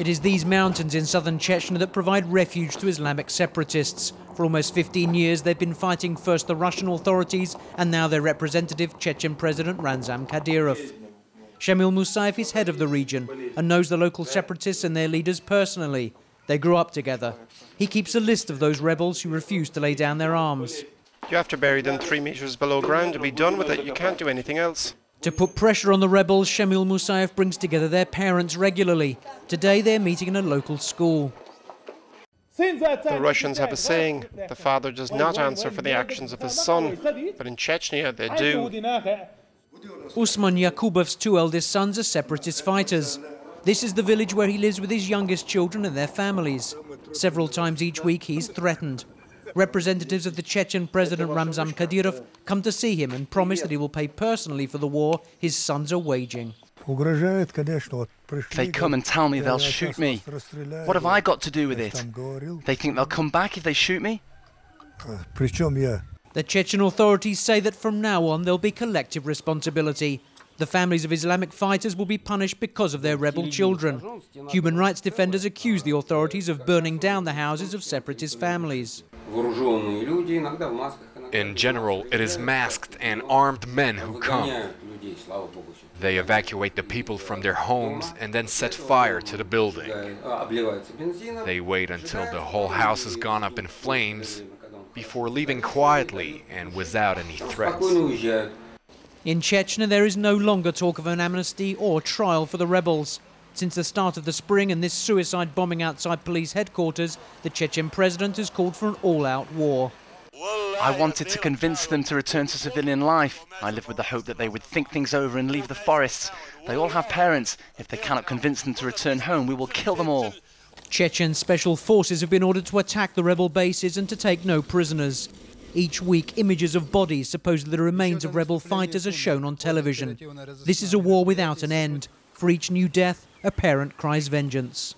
It is these mountains in southern Chechnya that provide refuge to Islamic separatists. For almost 15 years, they've been fighting first the Russian authorities and now their representative, Chechen President Kadyrov. Shamil Musayev is head of the region and knows the local separatists and their leaders personally. They grew up together. He keeps a list of those rebels who refuse to lay down their arms. You have to bury them 3 meters below ground to be done with it. You can't do anything else. To put pressure on the rebels, Shamil Musayev brings together their parents regularly. Today they're meeting in a local school. The Russians have a saying, the father does not answer for the actions of his son, but in Chechnya they do. Usman Yakubov's 2 eldest sons are separatist fighters. This is the village where he lives with his youngest children and their families. Several times each week he's threatened. Representatives of the Chechen President Kadyrov come to see him and promise that he will pay personally for the war his sons are waging. If they come and tell me they'll shoot me, what have I got to do with it? They think they'll come back if they shoot me? The Chechen authorities say that from now on there'll be collective responsibility. The families of Islamic fighters will be punished because of their rebel children. Human rights defenders accuse the authorities of burning down the houses of separatist families. In general, it is masked and armed men who come. They evacuate the people from their homes and then set fire to the building. They wait until the whole house has gone up in flames before leaving quietly and without any threats. In Chechnya, there is no longer talk of an amnesty or trial for the rebels. Since the start of the spring and this suicide bombing outside police headquarters, the Chechen president has called for an all-out war. I wanted to convince them to return to civilian life. I lived with the hope that they would think things over and leave the forests. They all have parents. If they cannot convince them to return home, we will kill them all. Chechen special forces have been ordered to attack the rebel bases and to take no prisoners. Each week, images of bodies, supposedly the remains of rebel fighters, are shown on television. This is a war without an end. For each new death, a parent cries vengeance.